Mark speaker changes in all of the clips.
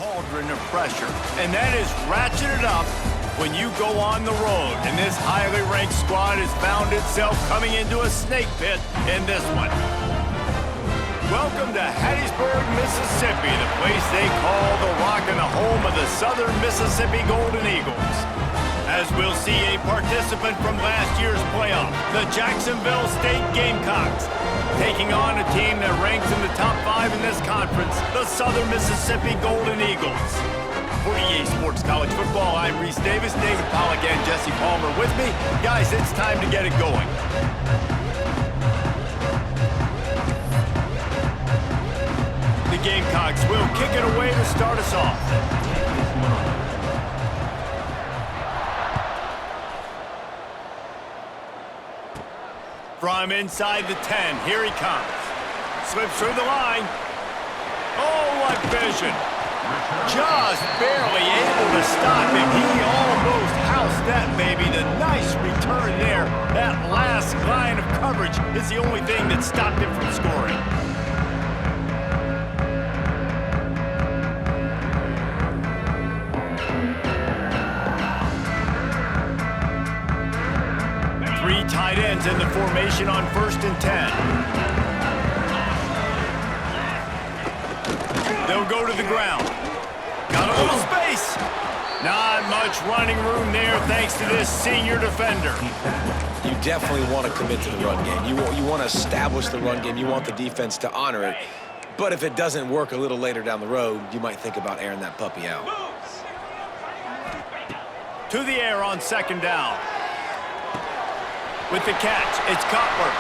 Speaker 1: cauldron of pressure, and that is ratcheted up when you go on the road. And this highly ranked squad has found itself coming into a snake pit in this one. Welcome to Hattiesburg, Mississippi, the place they call the Rock and the home of the Southern Mississippi Golden Eagles. As we'll see a participant from last year's playoff, the Jacksonville State Gamecocks, taking on a team that ranks in the top 5 in this conference, the Southern Mississippi Golden Eagles. For EA Sports College Football, I'm Reese Davis, David Pollack, and Jesse Palmer with me. Guys, it's time to get it going. The Gamecocks will kick it away to start us off. From inside the 10, here he comes. Slips through the line. Oh, what vision. Just barely able to stop him. He almost housed that baby. The nice return there. That last line of coverage is the only thing that stopped him from scoring. Three tight ends in the formation on 1st and 10. They'll go to the ground. Got a little space. Not much running room there thanks to this senior defender.
Speaker 2: You definitely want to commit to the run game. You want to establish the run game. You want the defense to honor it. But if it doesn't work a little later down the road, you might think about airing that puppy out.
Speaker 1: To the air on 2nd down. With the catch, it's Cutler.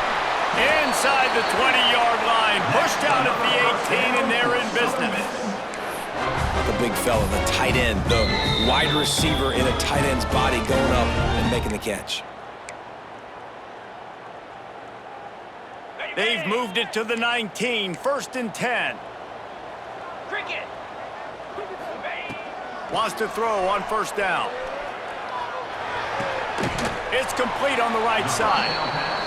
Speaker 1: Inside the 20-yard line, pushed out at the 18, and they're in business.
Speaker 2: The big fella, the tight end, the wide receiver in a tight end's body going up and making the catch.
Speaker 1: They've moved it to the 19, 1st and 10. Cricket. Wants to throw on 1st down. It's complete on the right side.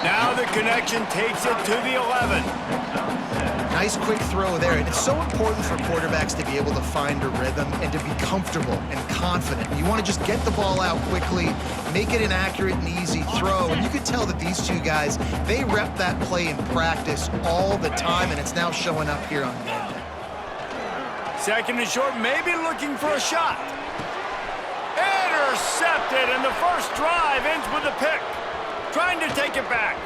Speaker 1: Now the connection takes it to the 11.
Speaker 3: Nice quick throw there. And it's so important for quarterbacks to be able to find a rhythm and to be comfortable and confident. You want to just get the ball out quickly, make it an accurate and easy throw. And you could tell that these two guys, they rep that play in practice all the time, and it's now showing up here on game day.
Speaker 1: 2nd and short, maybe looking for a shot. Intercepted, and the first drive ends with a pick. Trying to take it back.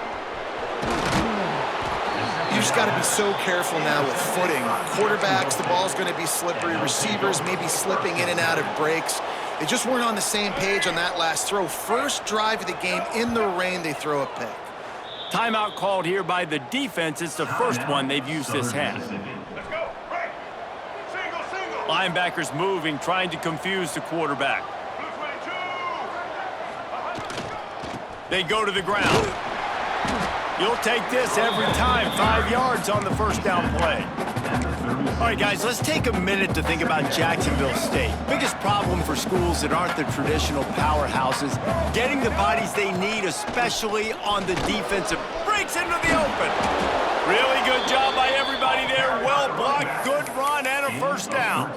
Speaker 3: You just got to be so careful now with footing. Quarterbacks, the ball's going to be slippery. Receivers may be slipping in and out of breaks. They just weren't on the same page on that last throw. First drive of the game, in the rain, they throw a pick.
Speaker 1: Timeout called here by the defense. It's the first one they've used this half. Linebackers moving, trying to confuse the quarterback. They go to the ground. You'll take this every time. 5 yards on the 1st down play. All right, guys, let's take a minute to think about Jacksonville State. Biggest problem for schools that aren't the traditional powerhouses, getting the bodies they need, especially on the defensive. Breaks into the open. Really good job by everybody there. Well blocked, good run, and a 1st down.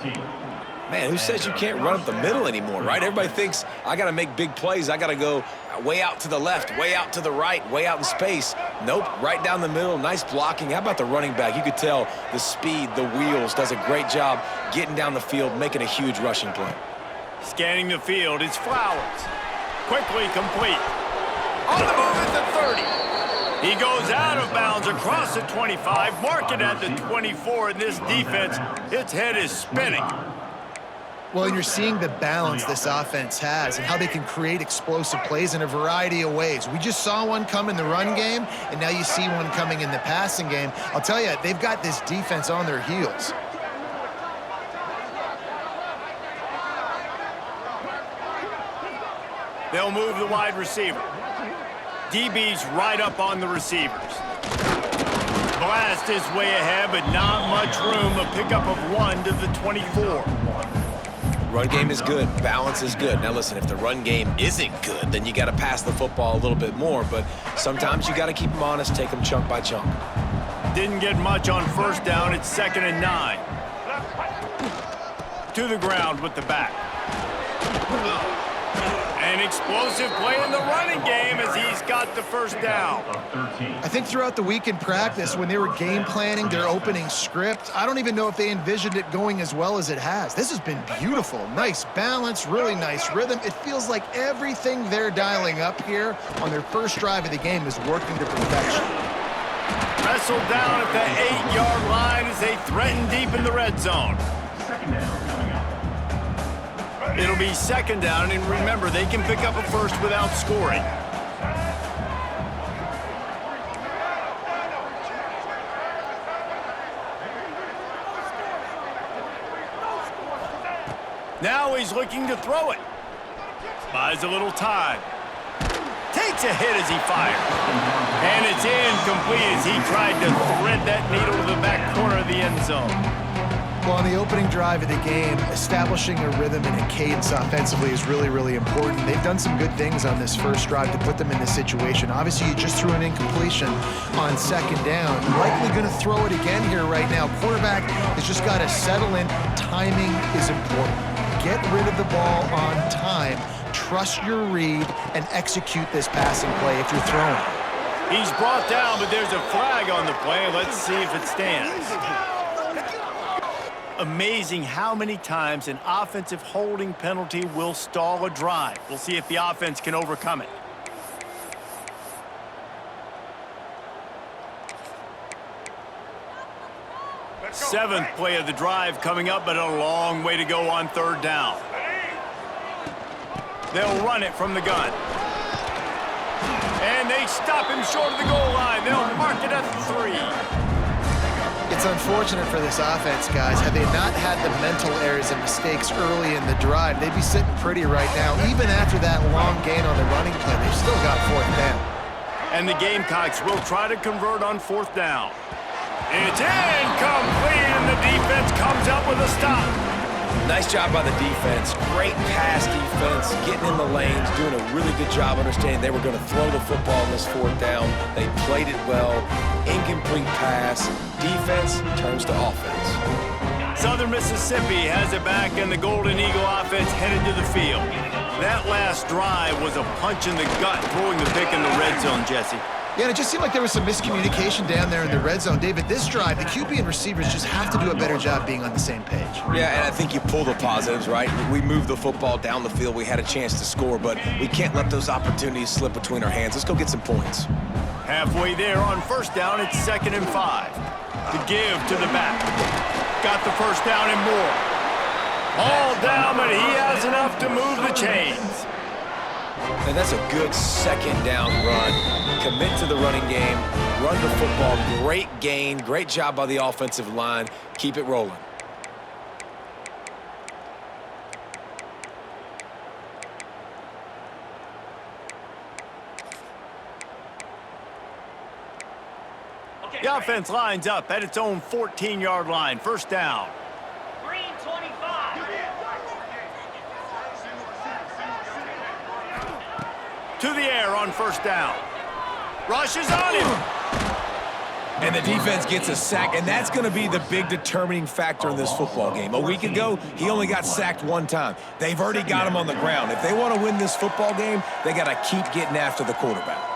Speaker 2: Man, who says you can't run up the middle anymore, right? Everybody thinks I got to make big plays. I got to go way out to the left, way out to the right, way out in space. Nope, right down the middle. Nice blocking. How about the running back? You could tell the speed, the wheels, does a great job getting down the field, making a huge rushing play.
Speaker 1: Scanning the field, it's Flowers. Quickly complete. On the move at the 30. He goes out of bounds across the 25, mark it at the 24, and this defense, its head is spinning.
Speaker 3: Well, and you're seeing the balance this offense has and how they can create explosive plays in a variety of ways. We just saw one come in the run game, and now you see one coming in the passing game. I'll tell you, they've got this defense on their heels.
Speaker 1: They'll move the wide receiver. DB's right up on the receivers. Blast is way ahead, but not much room. A pickup of 1 to the 24.
Speaker 2: Run game is good. Balance is good. Now, listen, if the run game isn't good, then you got to pass the football a little bit more. But sometimes you got to keep them honest, take them chunk by chunk.
Speaker 1: Didn't get much on 1st down. It's 2nd and 9. To the ground with the back. An explosive play in the running game as he's got the first down.
Speaker 3: I think throughout the week in practice, when they were game planning their opening script, I don't even know if they envisioned it going as well as it has. This has been beautiful. Nice balance, really nice rhythm. It feels like everything they're dialing up here on their first drive of the game is working to perfection.
Speaker 1: Wrestled down at the 8-yard line as they threaten deep in the red zone.
Speaker 4: Second down coming up.
Speaker 1: It'll be second down, and remember, they can pick up a first without scoring. Now he's looking to throw it. Buys a little time. Takes a hit as he fires. And it's incomplete as he tried to thread that needle to the back corner of the end zone.
Speaker 3: Well, on the opening drive of the game, establishing a rhythm and a cadence offensively is really, really important. They've done some good things on this first drive to put them in this situation. Obviously, you just threw an incompletion on second down. Likely going to throw it again here right now. Quarterback has just got to settle in. Timing is important. Get rid of the ball on time. Trust your read and execute this passing play if you're throwing.
Speaker 1: He's brought down, but there's a flag on the play. Let's see if it stands. Amazing how many times an offensive holding penalty will stall a drive. We'll see if the offense can overcome it. Seventh play of the drive coming up, but a long way to go on third down. They'll run it from the gun. And they stop him short of the goal line. They'll mark it at 3.
Speaker 3: It's unfortunate for this offense, guys. Had they not had the mental errors and mistakes early in the drive, they'd be sitting pretty right now. Even after that long gain on the running play, they've still got fourth down.
Speaker 1: And the Gamecocks will try to convert on fourth down. It's incomplete, and the defense comes up with a stop.
Speaker 2: Nice job by the defense. Great pass defense, getting in the lanes, doing a really good job understanding they were going to throw the football on this fourth down. They played it well. Incomplete pass. Defense turns to offense.
Speaker 1: Southern Mississippi has it back, and the Golden Eagle offense headed to the field. That last drive was a punch in the gut, throwing the pick in the red zone, Jesse.
Speaker 3: Yeah, and it just seemed like there was some miscommunication down there in the red zone. David, this drive, the QB and receivers just have to do a better job being on the same page.
Speaker 2: Yeah, and I think you pull the positives, right? We moved the football down the field. We had a chance to score, but we can't let those opportunities slip between our hands. Let's go get some points.
Speaker 1: Halfway there on first down, it's 2nd and 5. The give to the back. Got the first down and more. All down, but he has enough to move the chains.
Speaker 2: And that's a good second down run. Commit to the running game, run the football. Great gain, great job by the offensive line. Keep it rolling.
Speaker 1: The offense lines up at its own 14-yard line. First down.
Speaker 5: Green 25.
Speaker 1: To the air on first down. Rushes on him.
Speaker 2: And the defense gets a sack, and that's going to be the big determining factor in this football game. A week ago, he only got sacked one time. They've already got him on the ground. If they want to win this football game, they got to keep getting after the quarterback.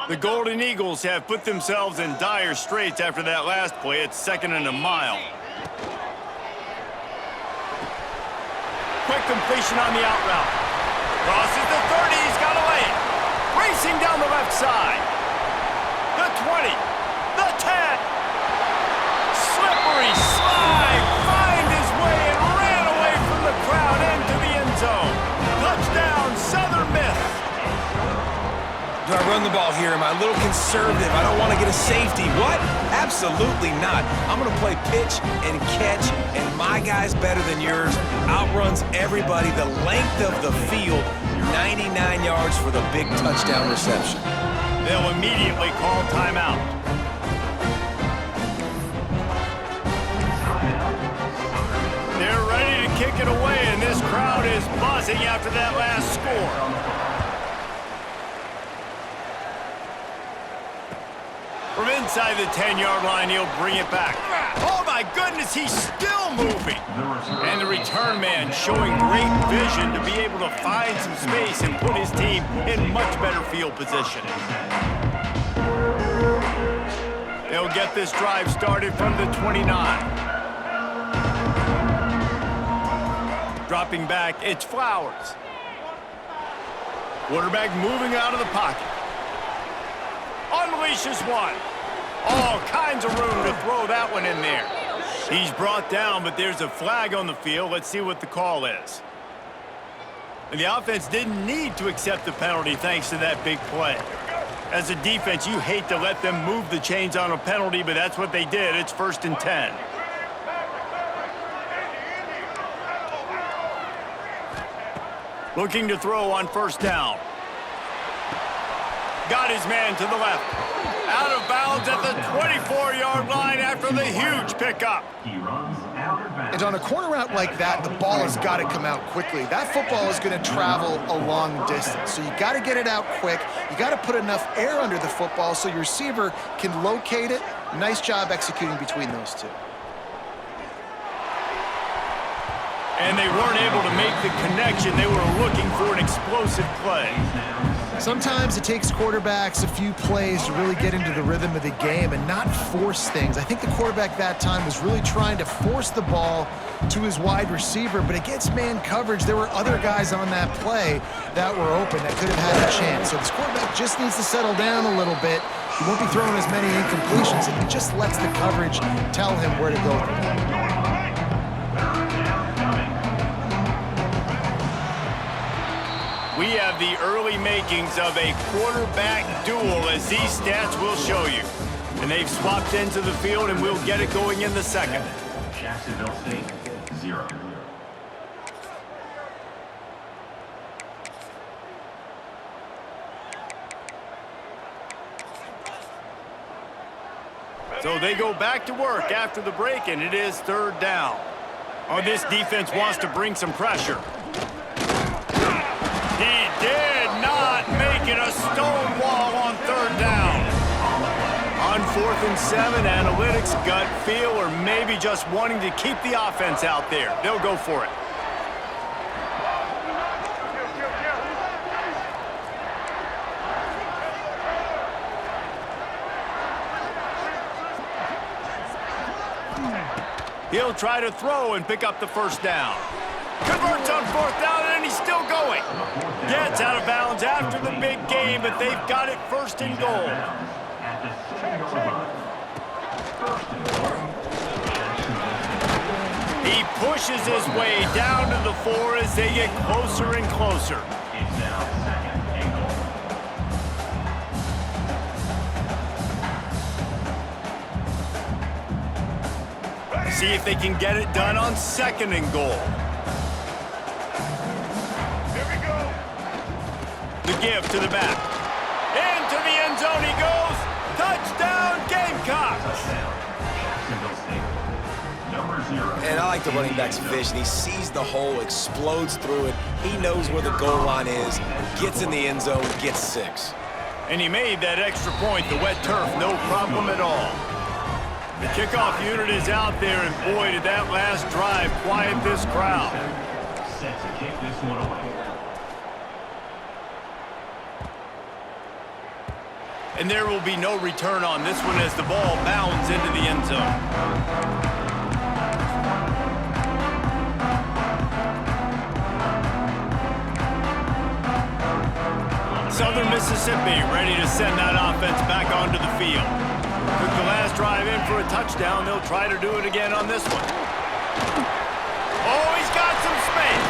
Speaker 1: The Golden Eagles have put themselves in dire straits after that last play. It's 2nd and a mile. Quick completion on the out route. Crosses the 30. He's got a lane. Racing down the left side. The 20. The 10. Slippery slide. Find his way and ran away from the crowd into the end zone. Touchdown, Southern Miss.
Speaker 2: Do I run the ball here? Am I a little conservative? I don't want to get a safety. What? Absolutely not. I'm going to play pitch and catch, and my guy's better than yours. Outruns everybody. The length of the field, 99 yards for the big touchdown reception.
Speaker 1: They'll immediately call timeout. They're ready to kick it away, and this crowd is buzzing after that last score. From inside the 10-yard line, he'll bring it back. Oh, my goodness, he's still moving. And the return man showing great vision to be able to find some space and put his team in much better field position. They'll get this drive started from the 29. Dropping back, it's Flowers. Quarterback moving out of the pocket. Unleashes one. All kinds of room to throw that one in there. He's brought down, but there's a flag on the field. Let's see what the call is. And the offense didn't need to accept the penalty thanks to that big play. As a defense, you hate to let them move the chains on a penalty, but that's what they did. It's 1st and 10. Looking to throw on 1st down. Got his man to the left. Out of bounds at the 24-yard line after the huge pickup.
Speaker 4: He runs out of bounds.
Speaker 3: And on a corner route like that, the ball has got to come out quickly. That football is going to travel a long distance. So you got to get it out quick. You got to put enough air under the football so your receiver can locate it. Nice job executing between those two.
Speaker 1: And they weren't able to make the connection. They were looking for an explosive play.
Speaker 3: Sometimes it takes quarterbacks a few plays to really get into the rhythm of the game and not force things. I think the quarterback that time was really trying to force the ball to his wide receiver, but against man coverage, there were other guys on that play that were open that could have had a chance. So this quarterback just needs to settle down a little bit. He won't be throwing as many incompletions if he just lets the coverage tell him where to go.
Speaker 1: We have the early makings of a quarterback duel, as these stats will show you. And they've swapped into the field, and we'll get it going in the second.
Speaker 4: Jacksonville State, 0.
Speaker 1: So they go back to work after the break, and it is 3rd down. Oh, this defense wants to bring some pressure. He did not make it a stone wall on 3rd down. On 4th and 7, analytics, gut feel, or maybe just wanting to keep the offense out there. They'll go for it. He'll try to throw and pick up the 1st down. Converts on 4th down, and he's still going. Gets out of bounds after the big game, but they've got it 1st and goal.
Speaker 4: At the 7-yard line. 1st and goal.
Speaker 1: He pushes his way down to the 4 as they get closer and closer.
Speaker 4: It's now 2nd and goal.
Speaker 1: See if they can get it done on 2nd and goal. The give to the back. Into the end zone he goes. Touchdown, Gamecocks.
Speaker 4: Jacksonville State, number 0.
Speaker 2: And I like the running back's vision. He sees the hole, explodes through it. He knows where the goal line is, gets in the end zone, gets 6.
Speaker 1: And he made that extra point, the wet turf, no problem at all. The kickoff unit is out there, and boy, did that last drive quiet this crowd.
Speaker 4: Set to kick this one away.
Speaker 1: And there will be no return on this one as the ball bounds into the end zone. Southern Mississippi ready to send that offense back onto the field. Took the last drive in for a touchdown. They'll try to do it again on this one. Oh, he's got some space.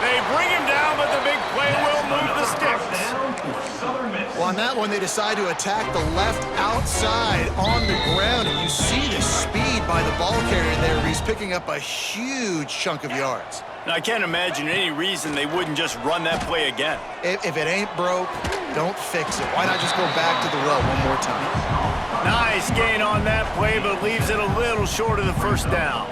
Speaker 1: They bring him down, but the big play will move the sticks.
Speaker 3: Well, on that one, they decide to attack the left outside on the ground, and you see the speed by the ball carrier there. He's picking up a huge chunk of yards.
Speaker 1: Now, I can't imagine any reason they wouldn't just run that play again.
Speaker 3: If it ain't broke, don't fix it. Why not just go back to the row one more time?
Speaker 1: Nice gain on that play, but leaves it a little short of the 1st down.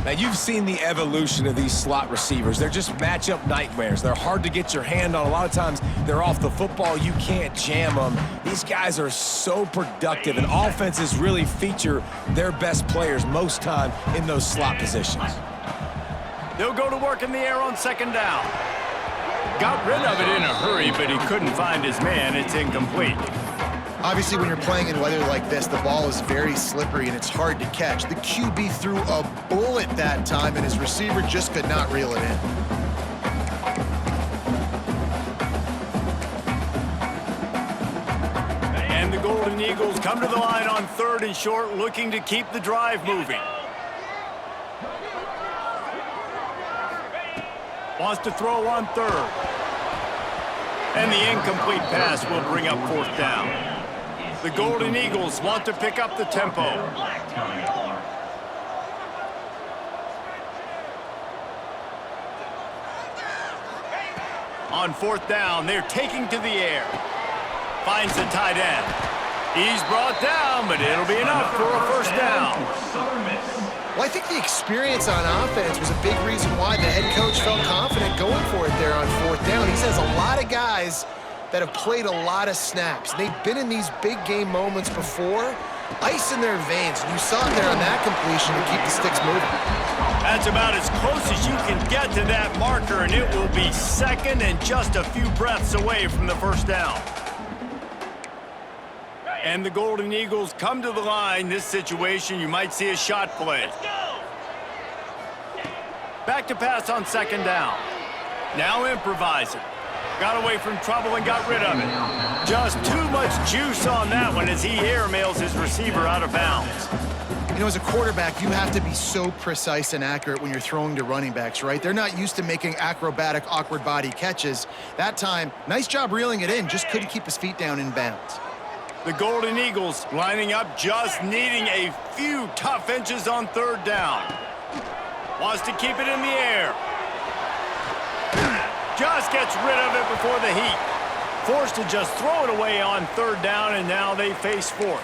Speaker 2: Now, you've seen the evolution of these slot receivers. They're just matchup nightmares. They're hard to get your hand on. A lot of times, they're off the football. You can't jam them. These guys are so productive, and offenses really feature their best players most time in those slot positions.
Speaker 1: They'll go to work in the air on second down. Got rid of it in a hurry, but he couldn't find his man. It's incomplete.
Speaker 3: Obviously, when you're playing in weather like this, the ball is very slippery and it's hard to catch. The QB threw a bullet that time, and his receiver just could not reel it in.
Speaker 1: And the Golden Eagles come to the line on 3rd and short, looking to keep the drive moving. Wants to throw on 3rd. And the incomplete pass will bring up 4th down. The Golden Eagles want to pick up the tempo. On 4th down, they're taking to the air. Finds the tight end. He's brought down, but it'll be enough for a 1st down.
Speaker 3: Well, I think the experience on offense was a big reason why the head coach felt confident going for it there on 4th down. He says a lot of guys that have played a lot of snaps. They've been in these big game moments before. Ice in their veins. You saw it there on that completion to keep the sticks moving.
Speaker 1: That's about as close as you can get to that marker, and it will be 2nd and just a few breaths away from the 1st down. And the Golden Eagles come to the line. This situation, you might see a shot play. Back to pass on 2nd down. Now improvising. Got away from trouble and got rid of it. Just too much juice on that one as he airmails his receiver out of bounds.
Speaker 3: You know, as a quarterback, you have to be so precise and accurate when you're throwing to running backs, right? They're not used to making acrobatic, awkward body catches. That time, nice job reeling it in, just couldn't keep his feet down in bounds.
Speaker 1: The Golden Eagles lining up, just needing a few tough inches on 3rd down. Wants to keep it in the air. Just gets rid of it before the heat. Forced to just throw it away on 3rd down, and now they face 4th.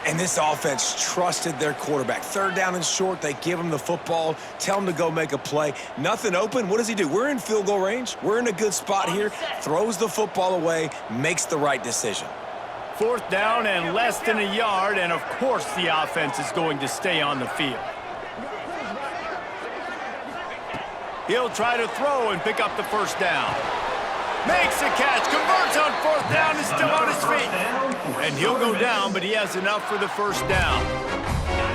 Speaker 2: And this offense trusted their quarterback. 3rd down and short, they give him the football, tell him to go make a play. Nothing open, what does he do? We're in field goal range. We're in a good spot here. Throws the football away, makes the right decision.
Speaker 1: 4th down and less than a yard, and of course the offense is going to stay on the field. He'll try to throw and pick up the 1st down. Makes a catch, converts on 4th down, is still on his feet. And he'll go down, but he has enough for the 1st down.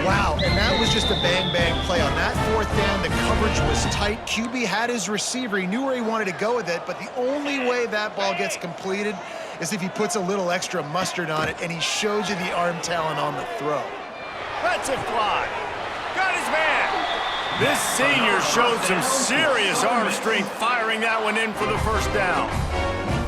Speaker 3: Wow, and that was just a bang-bang play. On that 4th down, the coverage was tight. QB had his receiver. He knew where he wanted to go with it, but the only way that ball gets completed is if he puts a little extra mustard on it, and he shows you the arm talent on the throw.
Speaker 1: Lets it fly. Got his man. This senior showed some serious arm strength firing that one in for the 1st down.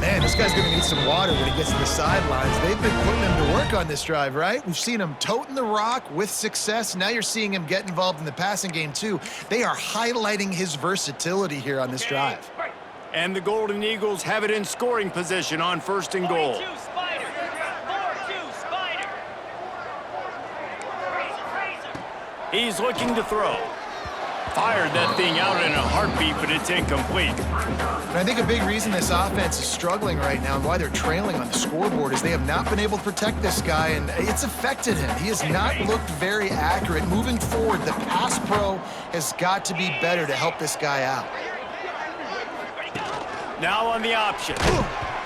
Speaker 3: Man, this guy's going to need some water when he gets to the sidelines. They've been putting him to work on this drive, right? We've seen him toting the rock with success. Now you're seeing him get involved in the passing game, too. They are highlighting his versatility here on this drive.
Speaker 1: And the Golden Eagles have it in scoring position on 1st and goal.
Speaker 5: 42 Spider. 4-2 Spider.
Speaker 1: He's looking to throw. Fired that thing out in a heartbeat, but it's incomplete.
Speaker 3: And I think a big reason this offense is struggling right now and why they're trailing on the scoreboard is they have not been able to protect this guy, and it's affected him. He has not looked very accurate. Moving forward, the pass pro has got to be better to help this guy out.
Speaker 1: Now on the option.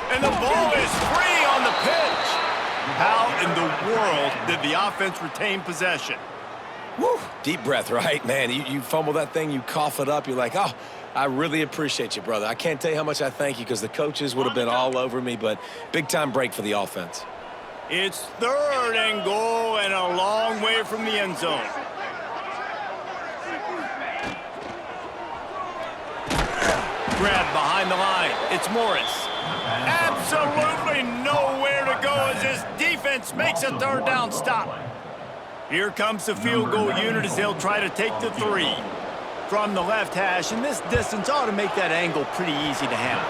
Speaker 1: And the ball is free on the pitch. How in the world did the offense retain possession?
Speaker 2: Woo, deep breath, right? Man, you fumble that thing, you cough it up, you're like, oh, I really appreciate you, brother. I can't tell you how much I thank you because the coaches would have been all over me, but big-time break for the offense.
Speaker 1: It's 3rd and goal and a long way from the end zone. Grab behind the line. It's Morris. Absolutely nowhere to go as his defense makes a 3rd down stop. Here comes the field goal unit as they'll try to take the 3. From the left hash, and this distance ought to make that angle pretty easy to handle.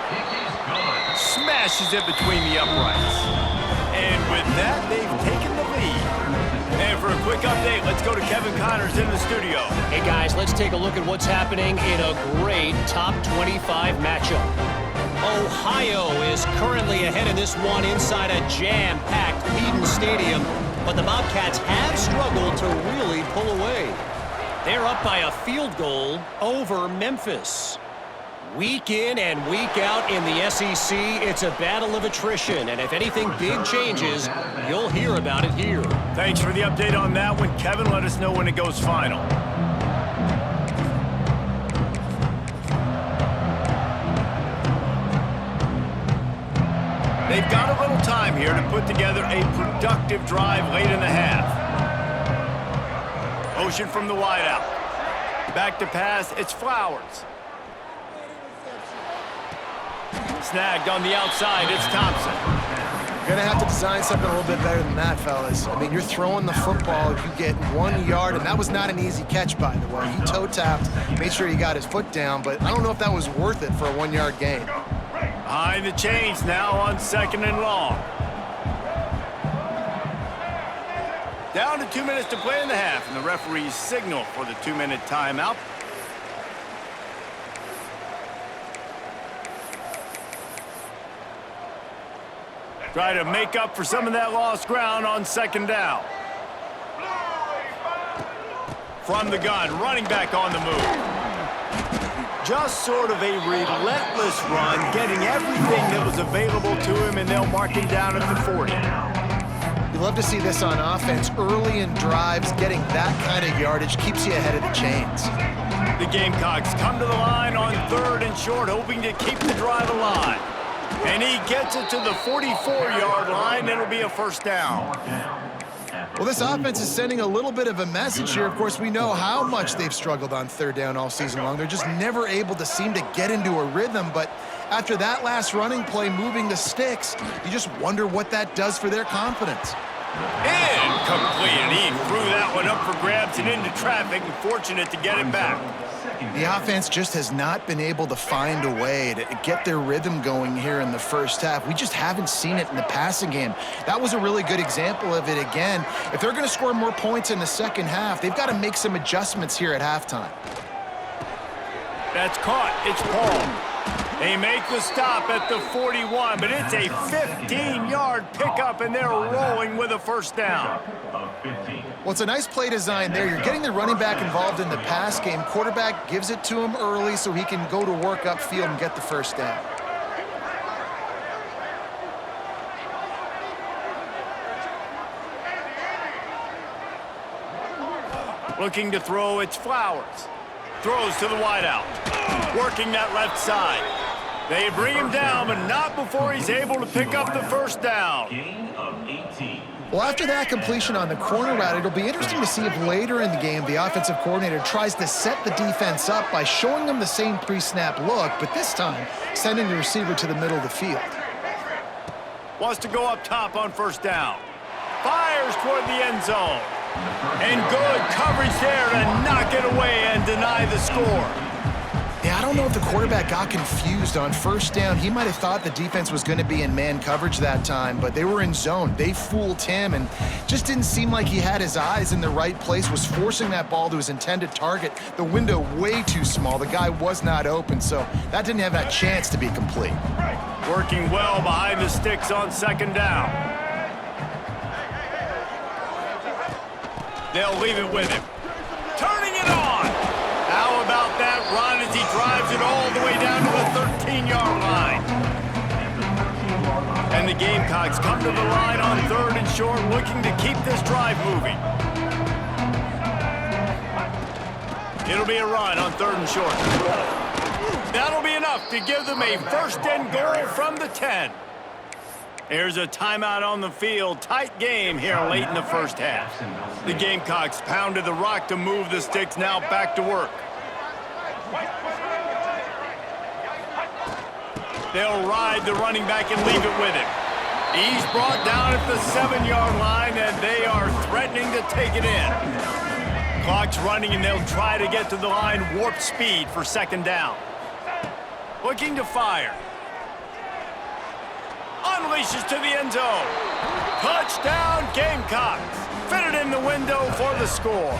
Speaker 1: Smashes it between the uprights. And with that, they've taken the lead. And And for a quick update, let's go to Kevin Connors in the studio.
Speaker 6: Hey guys, let's take a look at what's happening in a great top 25 matchup. Ohio is currently ahead in this one inside a jam-packed Eden Stadium, but the Bobcats have struggled to really pull away. They're up by a field goal over Memphis. Week in and week out in the SEC, it's a battle of attrition, and if anything big changes, you'll hear about it here.
Speaker 1: Thanks for the update on that one, Kevin. Let us know when it goes final. They've got a little time here to put together a productive drive late in the half. Motion from the wideout. Back to pass, it's Flowers. Snagged on the outside, it's Thompson.
Speaker 3: You're going to have to design something a little bit better than that, fellas. I mean, you're throwing the football, you get 1 yard, and that was not an easy catch, by the way. He toe-tapped, made sure he got his foot down, but I don't know if that was worth it for a 1 yard gain.
Speaker 1: Behind the chains now on 2nd and long. Down to 2 minutes to play in the half, and the referees signal for the 2-minute timeout. Try to make up for some of that lost ground on 2nd down. From the gun, running back on the move. Just sort of a relentless run, getting everything that was available to him, and they'll mark him down at the 40.
Speaker 3: You love to see this on offense. Early in drives, getting that kind of yardage keeps you ahead of the chains.
Speaker 1: The Gamecocks come to the line on 3rd and short, hoping to keep the drive alive. And he gets it to the 44-yard line. It'll be a 1st down.
Speaker 3: Well, this offense is sending a little bit of a message here. Of course, we know how much they've struggled on 3rd down all season long. They're just never able to seem to get into a rhythm. But after that last running play, moving the sticks, you just wonder what that does for their confidence.
Speaker 1: Incomplete. And he threw that one up for grabs and into traffic, and fortunate to get it back.
Speaker 3: The offense just has not been able to find a way to get their rhythm going here in the first half. We just haven't seen it in the passing game. That was a really good example of it again. If they're going to score more points in the second half, they've got to make some adjustments here at halftime.
Speaker 1: That's caught. It's Paul. They make the stop at the 41, but it's a 15-yard pickup, and they're rolling with a 1st down.
Speaker 3: Well, it's a nice play design there. You're getting the running back involved in the pass game. Quarterback gives it to him early so he can go to work upfield and get the 1st down.
Speaker 1: Looking to throw, it's Flowers. Throws to the wideout. Working that left side. They bring him down, but not before he's able to pick up the 1st down.
Speaker 4: Gain of 18.
Speaker 3: Well, after that completion on the corner route, it'll be interesting to see if later in the game the offensive coordinator tries to set the defense up by showing them the same pre-snap look, but this time sending the receiver to the middle of the field.
Speaker 1: Wants to go up top on 1st down. Fires toward the end zone. And good coverage there to knock it away and deny the score.
Speaker 3: Yeah, I don't know if the quarterback got confused on 1st down. He might have thought the defense was going to be in man coverage that time, but they were in zone. They fooled him and just didn't seem like he had his eyes in the right place, was forcing that ball to his intended target. The window way too small. The guy was not open, so that didn't have that chance to be complete.
Speaker 1: Working well behind the sticks on 2nd down. They'll leave it with him. Turning it on. How about that run as he drives it all the way down to the 13-yard line? And the Gamecocks come to the line on 3rd and short, looking to keep this drive moving. It'll be a run on 3rd and short. That'll be enough to give them a 1st and goal from the 10. There's a timeout on the field. Tight game here late in the first half. The Gamecocks pounded the rock to move the sticks. Now back to work. They'll ride the running back and leave it with him. He's brought down at the 7-yard line, and they are threatening to take it in. Clock's running, and they'll try to get to the line warp speed for 2nd down. Looking to fire. Unleashes to the end zone. Touchdown, Gamecocks. Fitted in the window for the score.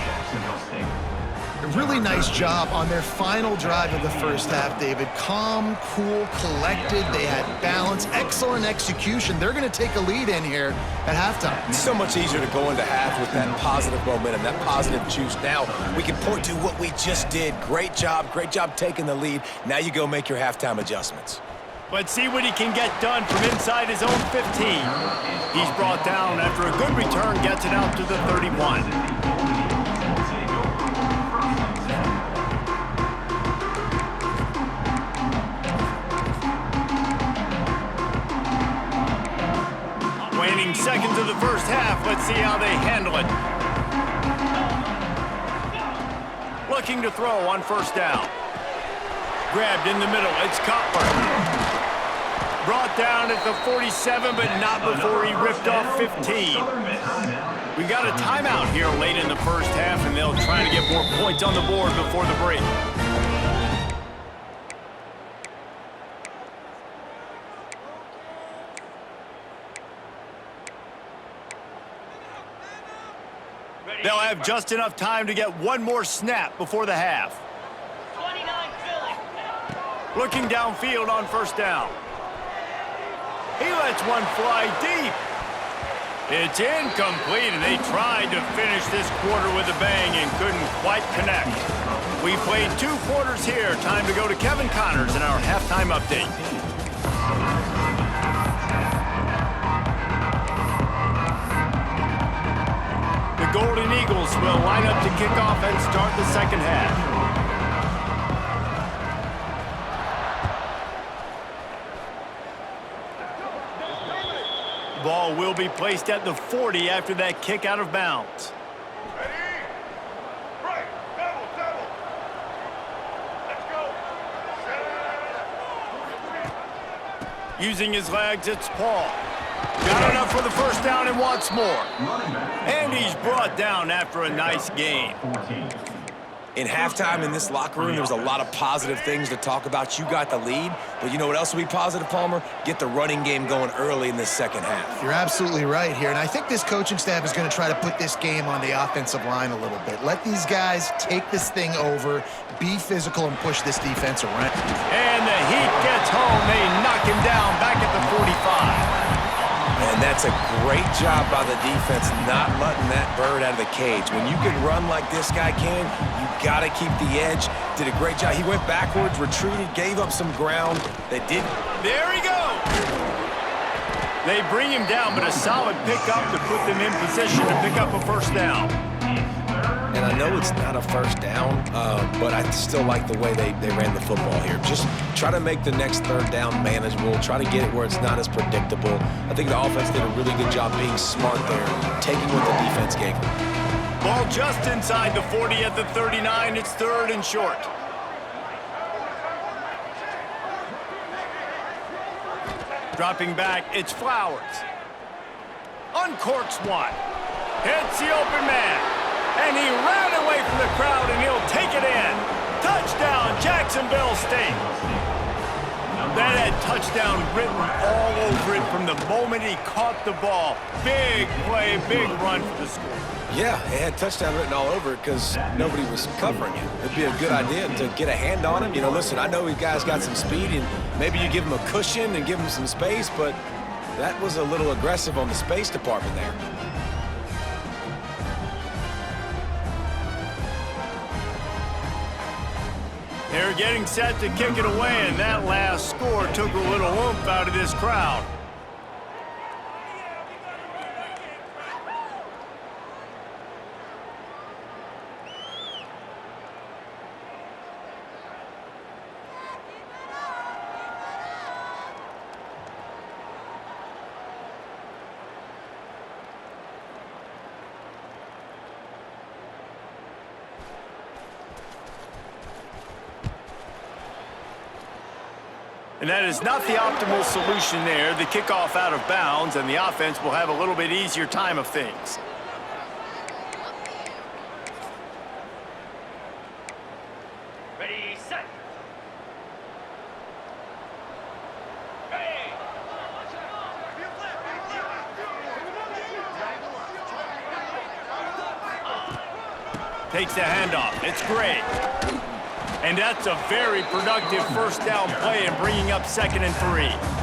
Speaker 3: A really nice job on their final drive of the first half, David. Calm, cool, collected. They had balance, excellent execution. They're going to take a lead in here at halftime.
Speaker 2: It's so much easier to go into half with that positive momentum, that positive juice. Now we can point to what we just did. Great job taking the lead. Now you go make your halftime adjustments.
Speaker 1: Let's see what he can get done from inside his own 15. He's brought down after a good return, gets it out to the 31. Waning seconds of the first half. Let's see how they handle it. Looking to throw on first down. Grabbed in the middle. It's Cutler. Brought down at the 47, but not before he ripped off 15. We got a timeout here late in the first half, and they'll try to get more points on the board before the break. They'll have just enough time to get one more snap before the half.
Speaker 5: 29 Philly.
Speaker 1: Looking downfield on first down. He lets one fly deep. It's incomplete, and they tried to finish this quarter with a bang and couldn't quite connect. We played 2 quarters here. Time to go to Kevin Connors in our halftime update. The Golden Eagles will line up to kick off and start the second half. Ball will be placed at the 40 after that kick out of bounds.
Speaker 4: Ready? Right. Double. Let's go.
Speaker 1: Using his legs, it's Paul. Got enough for the first down and wants more. And he's brought down after a nice gain.
Speaker 2: In halftime in this locker room, there was a lot of positive things to talk about. You got the lead, but you know what else will be positive, Palmer? Get the running game going early in this second half.
Speaker 3: You're absolutely right here, and I think this coaching staff is going to try to put this game on the offensive line a little bit. Let these guys take this thing over, be physical, and push this defense around.
Speaker 1: And the Heat gets home. They knock him down back at the 45.
Speaker 2: And that's a great job by the defense not letting that bird out of the cage. When you can run like this guy can, you got to keep the edge. Did a great job. He went backwards, retreated, gave up some ground. They did.
Speaker 1: There he goes. They bring him down, but a solid pickup to put them in position to pick up a first down.
Speaker 2: And I know it's not a first down, but I still like the way they ran the football here. Just try to make the next third down manageable. Try to get it where it's not as predictable. I think the offense did a really good job being smart there, taking what the defense gave them.
Speaker 1: Ball just inside the 40 at the 39. It's third and short. Dropping back, it's Flowers. Uncorks one. Hits the open man. And he ran away from the crowd, and he'll take it in. Touchdown, Jacksonville State. That had touchdown written all over it from the moment he caught the ball. Big play, big run for the school.
Speaker 2: Yeah, it had touchdown written all over it because nobody was covering it. It'd be a good idea to get a hand on him. You know, listen, I know you guys got some speed, and maybe you give him a cushion and give him some space, but that was a little aggressive on the space department there.
Speaker 1: They're getting set to kick it away, and that last score took a little oomph out of this crowd. And that is not the optimal solution there. The kickoff out of bounds, and the offense will have a little bit easier time of things.
Speaker 5: Ready, set.
Speaker 1: Takes the handoff. It's great. And that's a very productive first down play and bringing up 2nd and 3.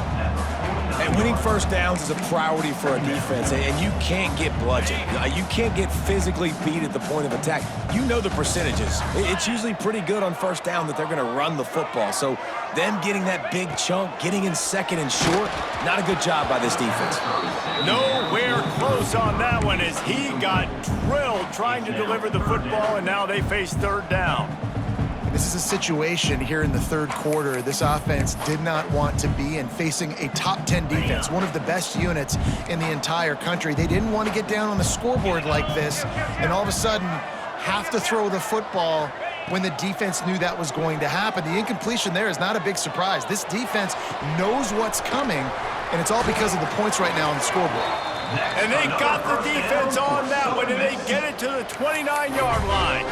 Speaker 2: And winning first downs is a priority for a defense, and you can't get bludgeoned. You can't get physically beat at the point of attack. You know the percentages. It's usually pretty good on first down that they're going to run the football. So them getting that big chunk, getting in 2nd and short, not a good job by this defense.
Speaker 1: Nowhere close on that one as he got drilled trying to deliver the football, and now they face 3rd down.
Speaker 3: This is a situation here in the 3rd quarter this offense did not want to be in, facing a top 10 defense, one of the best units in the entire country. They didn't want to get down on the scoreboard like this and all of a sudden have to throw the football when the defense knew that was going to happen. The incompletion there is not a big surprise. This defense knows what's coming, and it's all because of the points right now on the scoreboard.
Speaker 1: And they got the defense on that one, and they get it to the 29-yard line.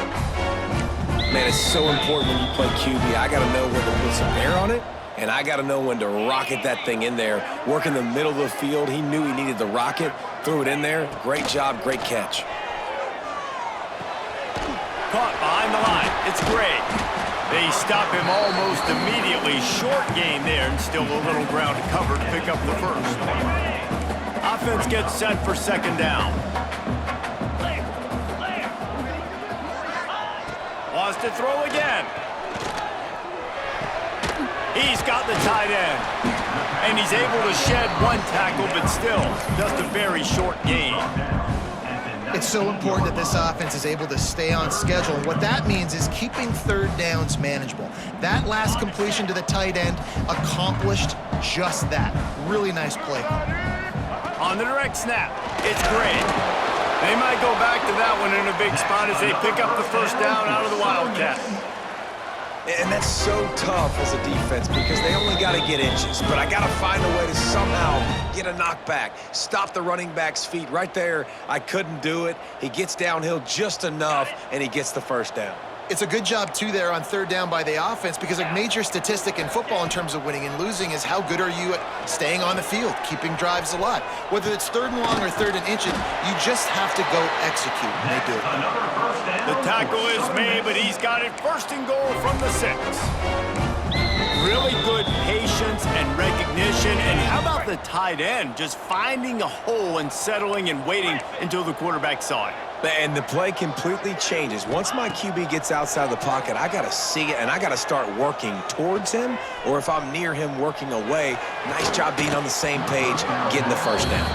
Speaker 2: Man, it's so important when you play QB. I got to know when to put some air on it, and I got to know when to rocket that thing in there. Work in the middle of the field. He knew he needed the rocket, threw it in there. Great job, great catch.
Speaker 1: Caught behind the line. It's great. They stop him almost immediately. Short gain there, and still a little ground to cover to pick up the first. Offense gets set for 2nd down. Wants to throw again. He's got the tight end. And he's able to shed 1 tackle, but still just a very short gain.
Speaker 3: It's so important that this offense is able to stay on schedule. And what that means is keeping 3rd downs manageable. That last completion to the tight end accomplished just that. Really nice play.
Speaker 1: On the direct snap, it's great. They might go back to that one in a big spot as they pick up the first down out of the Wildcat.
Speaker 2: And that's so tough as a defense because they only got to get inches. But I got to find a way to somehow get a knockback, stop the running back's feet. Right there, I couldn't do it. He gets downhill just enough, and he gets the first down.
Speaker 3: It's a good job, too, there on 3rd down by the offense because a major statistic in football in terms of winning and losing is how good are you at staying on the field, keeping drives alive. Whether it's 3rd and long or 3rd and inches, you just have to go execute, and they do.
Speaker 1: The tackle is made, but he's got it 1st and goal from the 6. Really good patience and recognition. And how about the tight end just finding a hole and settling and waiting until the quarterback saw it?
Speaker 2: And the play completely changes. Once my QB gets outside the pocket, I got to see it, and I got to start working towards him, or if I'm near him, working away. Nice job being on the same page, getting the first down.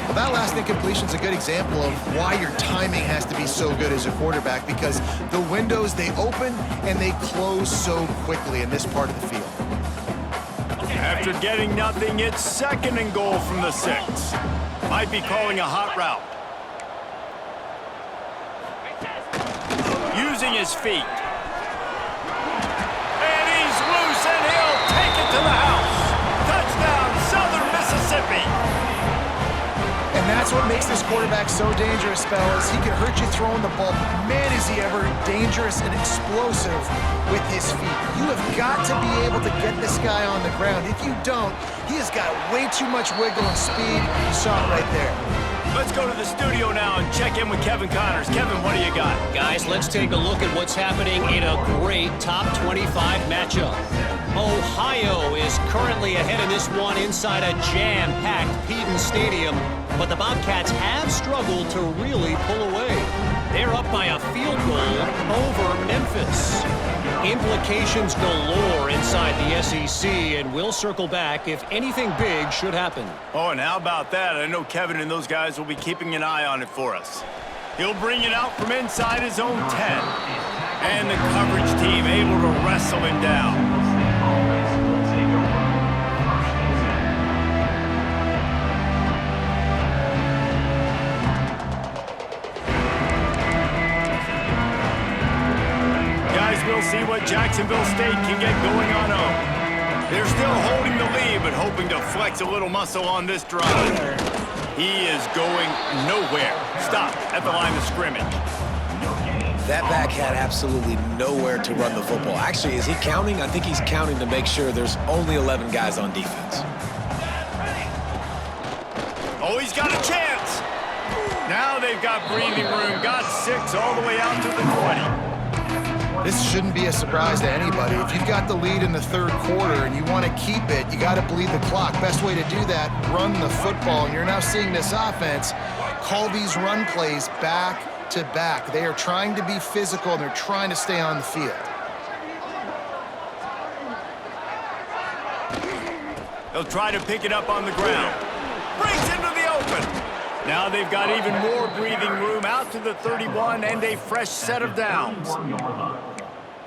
Speaker 3: Well, that last incompletion is a good example of why your timing has to be so good as a quarterback because the windows, they open and they close so quickly in this part of the field.
Speaker 1: After getting nothing, it's 2nd and goal from the 6. Might be calling a hot route. Using his feet. And he's loose, and he'll take it to the house. Touchdown, Southern Mississippi.
Speaker 3: And that's what makes this quarterback so dangerous, fellas. He can hurt you throwing the ball. Man, is he ever dangerous and explosive with his feet. You have got to be able to get this guy on the ground. If you don't, he has got way too much wiggle and speed. You saw it right there.
Speaker 1: Let's go to the studio now and check in with Kevin Connors. Kevin, what do you got?
Speaker 6: Guys, let's take a look at what's happening in a great top 25 matchup. Ohio is currently ahead in this one inside a jam-packed Peden Stadium, but the Bobcats have struggled to really pull away. They're up by a field goal over Memphis. Implications galore inside the SEC, and we'll circle back if anything big should happen.
Speaker 1: Oh, and how about that? I know Kevin and those guys will be keeping an eye on it for us. He'll bring it out from inside his own 10. And the coverage team able to wrestle him down. We'll see what Jacksonville State can get going on home. They're still holding the lead, but hoping to flex a little muscle on this drive. He is going nowhere. Stop at the line of scrimmage.
Speaker 2: That back had absolutely nowhere to run the football. Actually, is he counting? I think he's counting to make sure there's only 11 guys on defense.
Speaker 1: Oh, he's got a chance. Now they've got breathing room, got 6 all the way out to the 20.
Speaker 3: This shouldn't be a surprise to anybody. If you've got the lead in the third quarter and you want to keep it, you got to bleed the clock. Best way to do that, run the football. And you're now seeing this offense call these run plays back to back. They are trying to be physical, and they're trying to stay on the field.
Speaker 1: They'll try to pick it up on the ground. Breaks into the open. Now they've got even more breathing room out to the 31 and a fresh set of downs.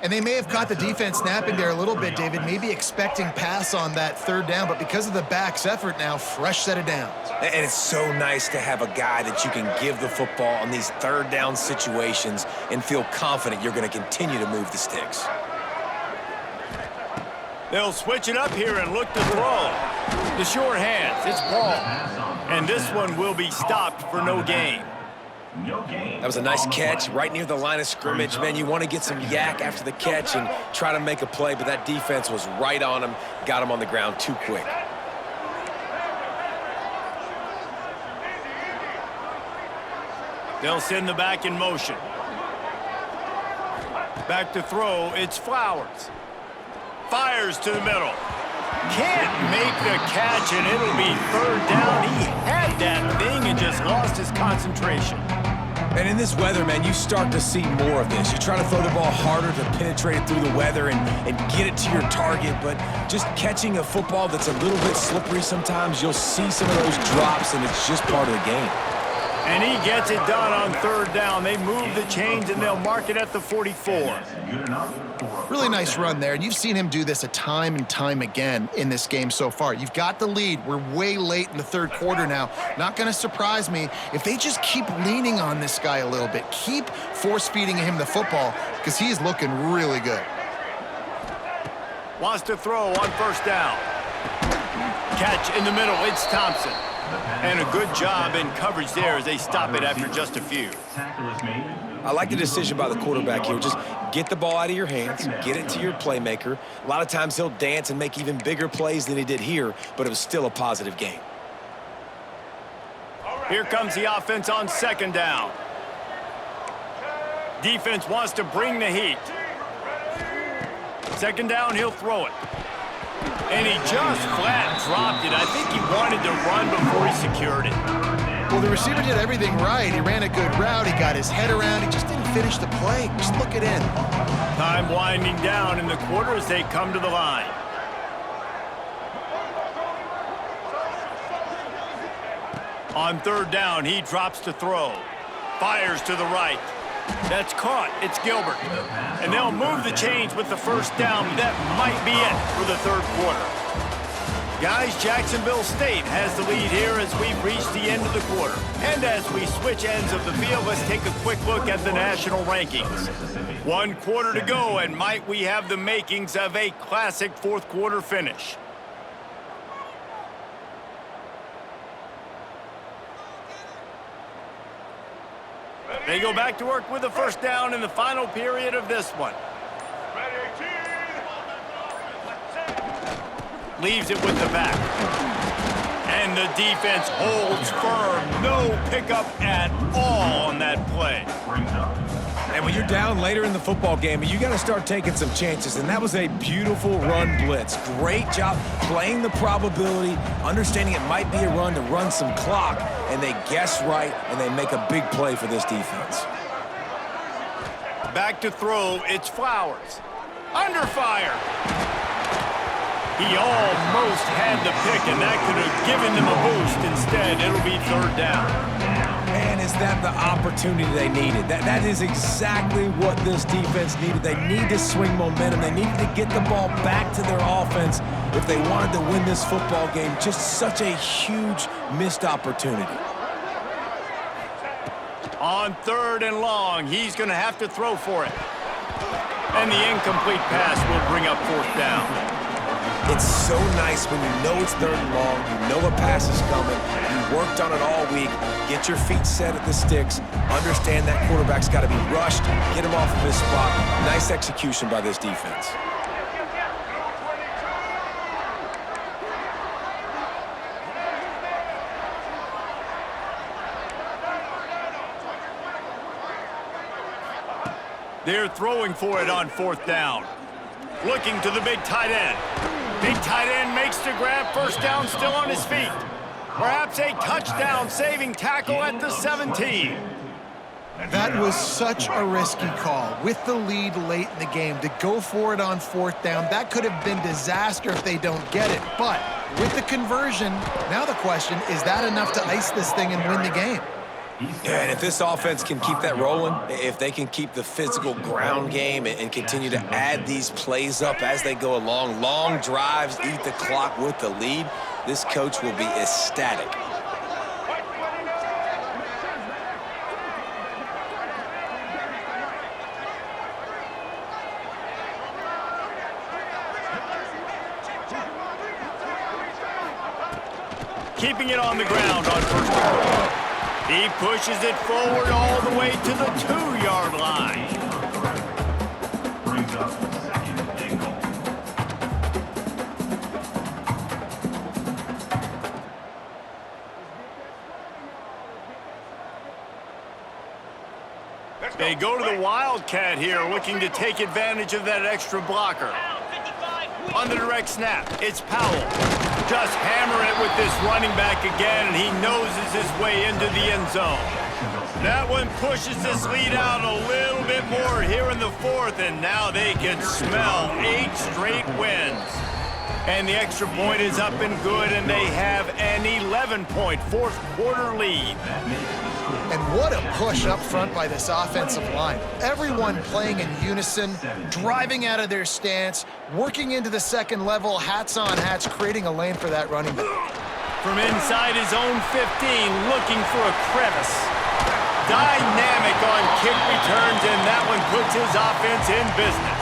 Speaker 3: And they may have caught the defense snapping there a little bit, David, maybe expecting pass on that third down, but because of the back's effort now, fresh set of downs.
Speaker 2: And it's so nice to have a guy that you can give the football on these third down situations and feel confident you're going to continue to move the sticks.
Speaker 1: They'll switch it up here and look to throw. The short hands, it's ball. And this one will be stopped for no gain.
Speaker 2: That was a nice catch right near the line of scrimmage. Man, you want to get some yak after the catch and try to make a play, but that defense was right on him, got him on the ground too quick.
Speaker 1: They'll send the back in motion. Back to throw, it's Flowers. Fires to the middle. Can't make the catch, and it'll be third down. He had that thing and just lost his concentration.
Speaker 2: And in this weather, man, you start to see more of this. You try to throw the ball harder to penetrate it through the weather and get it to your target, but just catching a football that's a little bit slippery sometimes, you'll see some of those drops, and it's just part of the game.
Speaker 1: And he gets it done on third down. They move the chains, and they'll mark it at the 44.
Speaker 3: Really nice run there, and you've seen him do this a time and time again in this game so far. You've got the lead. We're way late in the third quarter now. Not going to surprise me if they just keep leaning on this guy a little bit. Keep force-feeding him the football because he's looking really good.
Speaker 1: Wants to throw on first down. Catch in the middle. It's Thompson. And a good job in coverage there as they stop it after just a few.
Speaker 2: I like the decision by the quarterback here. Just get the ball out of your hands, get it to your playmaker. A lot of times he'll dance and make even bigger plays than he did here, but it was still a positive game.
Speaker 1: Here comes the offense on second down. Defense wants to bring the heat. Second down, he'll throw it. And he just flat dropped it. I think he wanted to run before he secured it.
Speaker 3: Well, the receiver did everything right. He ran a good route. He got his head around. He just didn't finish the play. Just look it in.
Speaker 1: Time winding down in the quarter as they come to the line. On third down, he drops to throw. Fires to the right. That's caught. It's Gilbert. And they'll move the chains with the first down. That might be it for the third quarter. Guys, Jacksonville State has the lead here as we've reached the end of the quarter. And as we switch ends of the field, let's take a quick look at the national rankings. 1 quarter to go, and might we have the makings of a classic fourth quarter finish. They go back to work with the first down in the final period of this one. Leaves it with the back. And the defense holds firm. No pickup at all on that play.
Speaker 2: And when you're down later in the football game, you got to start taking some chances. And that was a beautiful run blitz. Great job playing the probability, understanding it might be a run to run some clock. And they guess right, and they make a big play for this defense.
Speaker 1: Back to throw, it's Flowers. Under fire. He almost had the pick, and that could have given them a boost. Instead, it'll be third down.
Speaker 2: Man, is that the opportunity they needed? That is exactly what this defense needed. They need to swing momentum. They needed to get the ball back to their offense if they wanted to win this football game. Just such a huge missed opportunity.
Speaker 1: On third and long, he's going to have to throw for it. And the incomplete pass will bring up fourth down.
Speaker 2: It's so nice when you know it's third and long, you know a pass is coming, you worked on it all week, get your feet set at the sticks, understand that quarterback's got to be rushed, get him off of his spot. Nice execution by this defense.
Speaker 1: They're throwing for it on 4th down. Looking to the big tight end. Big tight end makes the grab. First down, still on his feet. Perhaps a touchdown-saving tackle at the 17.
Speaker 3: That was such a risky call. With the lead late in the game, to go for it on 4th down, that could have been disaster if they don't get it. But with the conversion, now the question, is that enough to ice this thing and win the game?
Speaker 2: Yeah, and if this offense can keep that rolling, if they can keep the physical ground game and continue to add these plays up as they go along, long drives, eat the clock with the lead, this coach will be ecstatic.
Speaker 1: Keeping it on the ground on 1st down. He pushes it forward all the way to the 2-yard line.
Speaker 4: Brings up 2nd and goal.
Speaker 1: They go to the Wildcat here, looking to take advantage of that extra blocker. On the direct snap, it's Powell. Just hammer it with this running back again, and he noses his way into the end zone. That one pushes this lead out a little bit more here in the 4th, and now they can smell 8 straight wins. And the extra point is up and good, and they have an 11-point 4th quarter lead.
Speaker 3: And what a push up front by this offensive line. Everyone playing in unison, driving out of their stance, working into the second level, hats on hats, creating a lane for that running back.
Speaker 1: From inside his own 15, looking for a crevice. Dynamic on kick returns, and that one puts his offense in business.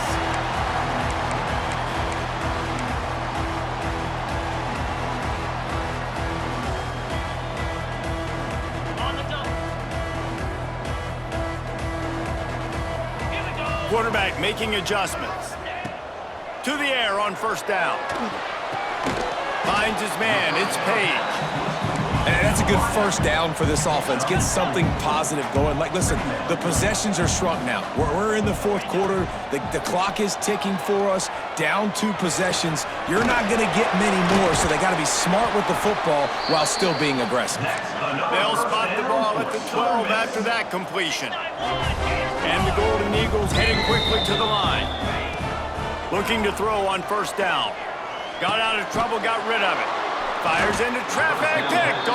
Speaker 1: Quarterback making adjustments. To the air on 1st down. Finds his man, it's Page.
Speaker 2: And that's a good first down for this offense. Get something positive going. Like, listen, the possessions are shrunk now. We're in the 4th quarter. The clock is ticking for us. Down 2 possessions. You're not going to get many more, so they got to be smart with the football while still being aggressive.
Speaker 1: They'll spot the ball at the 12 after that completion. And the Golden Eagles heading quickly to the line. Looking to throw on 1st down. Got out of trouble, got rid of it. Fires into traffic, picked